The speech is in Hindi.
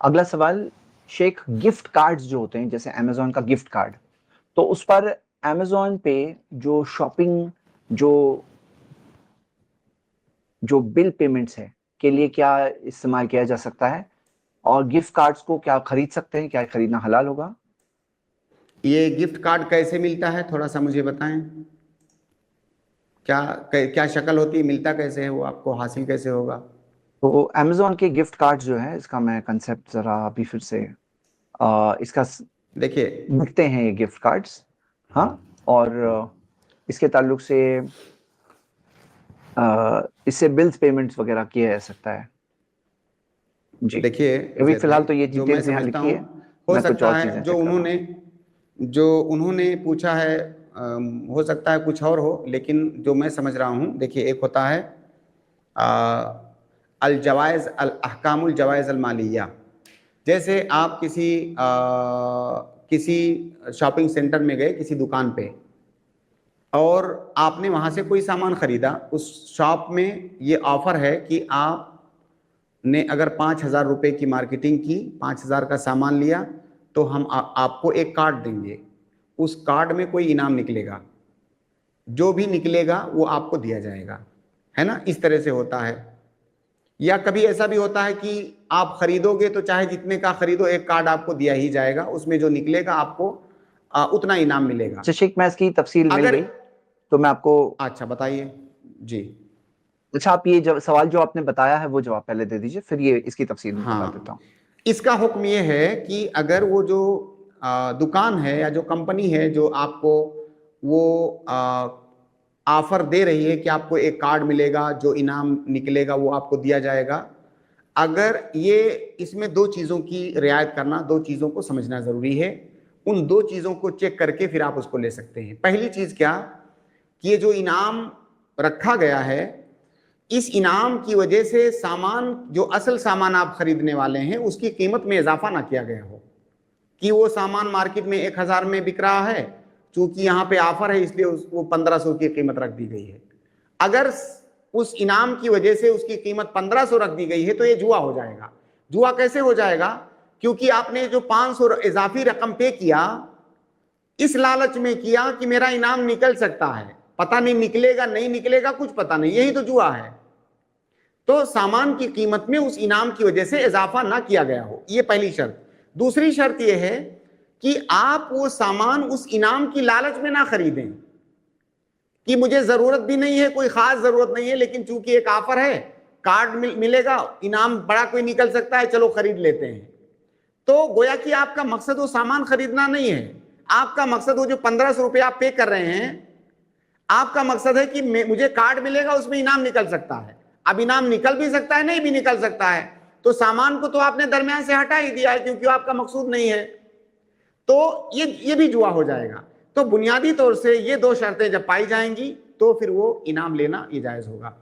अगला सवाल, शेख, गिफ्ट कार्ड्स जो होते हैं जैसे अमेजोन का गिफ्ट कार्ड, तो उस पर अमेजोन पे जो शॉपिंग, जो जो बिल पेमेंट्स है के लिए क्या इस्तेमाल किया जा सकता है? और गिफ्ट कार्ड्स को क्या खरीद सकते हैं? क्या खरीदना हलाल होगा? ये गिफ्ट कार्ड कैसे मिलता है, थोड़ा सा मुझे बताएं। क्या क्या शक्ल होती है, मिलता कैसे है, वो आपको हासिल कैसे होगा? तो अमेजोन के गिफ्ट कार्ड जो है, इसका मैं कंसेप्ट जरा अभी फिर से इसका देखिए। बिकते हैं ये गिफ्ट कार्ड्स। हाँ। और इसके ताल्लुक से इससे बिल्स पेमेंट्स वगैरह किया जा सकता है। जी। देखिए अभी जैद फिलहाल भाई, तो ये जो मैं डिटेल्स यहाँ समझता लिखी हूँ, है। हो मैं कुछ सकता और है चीजें चेक कर रहा हूँ। जो उन्होंने पूछा है, हो सकता है कुछ और हो, लेकिन जो मैं समझ रहा हूँ, देखिए एक होता है अल जवाइज अल अहकामुल जवाइज अल मालिया। जैसे आप किसी शॉपिंग सेंटर में गए, किसी दुकान पे, और आपने वहाँ से कोई सामान खरीदा। उस शॉप में ये ऑफर है कि आपने अगर 5,000 रुपये की मार्केटिंग की, 5,000 का सामान लिया, तो हम आपको एक कार्ड देंगे। उस कार्ड में कोई इनाम निकलेगा, जो भी निकलेगा वो आपको दिया जाएगा, है ना? इस तरह से होता है। या कभी ऐसा भी होता है कि आप खरीदोगे तो चाहे जितने का खरीदो, एक कार्ड आपको दिया ही जाएगा, उसमें जो निकलेगा आपको उतना इनाम मिलेगा। अच्छा शेख, मैं इसकी तफसील मिल अगर गई तो मैं आपको। अच्छा बताइए जी। अच्छा, आप ये सवाल जो आपने बताया है वो जवाब पहले दे दीजिए, फिर ये इसकी तफसील में बता देता हाँ, हूँ। इसका हुक्म ये है कि अगर वो जो दुकान है या जो कंपनी है जो आपको वो ऑफर दे रही है कि आपको एक कार्ड मिलेगा, जो इनाम निकलेगा वो आपको दिया जाएगा, अगर ये इसमें दो चीज़ों की रियायत करना, दो चीज़ों को समझना ज़रूरी है। उन दो चीज़ों को चेक करके फिर आप उसको ले सकते हैं। पहली चीज़ क्या, कि ये जो इनाम रखा गया है, इस इनाम की वजह से सामान, जो असल सामान आप खरीदने वाले हैं, उसकी कीमत में इजाफा ना किया गया हो, कि वो सामान मार्केट में 1,000 में बिक रहा है, चूंकि यहाँ पे ऑफर है इसलिए उसको 1,500 की कीमत रख दी गई है। अगर उस इनाम की वजह से उसकी कीमत 1,500 रख दी गई है तो ये जुआ हो जाएगा। जुआ कैसे हो जाएगा? क्योंकि आपने जो 500 इजाफी रकम पे किया, इस लालच में किया कि मेरा इनाम निकल सकता है, पता नहीं निकलेगा नहीं निकलेगा, कुछ पता नहीं, यही तो जुआ है। तो सामान की कीमत में उस इनाम की वजह से इजाफा ना किया गया हो, ये पहली शर्त। दूसरी शर्त यह है कि आप वो सामान उस इनाम की लालच में ना खरीदें, कि मुझे जरूरत भी नहीं है, कोई खास जरूरत नहीं है, लेकिन चूंकि एक ऑफर है, कार्ड मिलेगा, इनाम बड़ा कोई निकल सकता है, चलो खरीद लेते हैं। तो गोया कि आपका मकसद वो सामान खरीदना नहीं है, आपका मकसद वो जो 1,500 रुपये आप पे कर रहे हैं, आपका मकसद है कि मुझे कार्ड मिलेगा, उसमें इनाम निकल सकता है। अब इनाम निकल भी सकता है, नहीं भी निकल सकता है, तो सामान को तो आपने दरमियान से हटा ही दिया है, क्योंकि आपका मकसूद नहीं है। तो ये भी जुआ हो जाएगा। तो बुनियादी तौर से ये दो शर्तें जब पाई जाएंगी तो फिर वो इनाम लेना ये जायज होगा।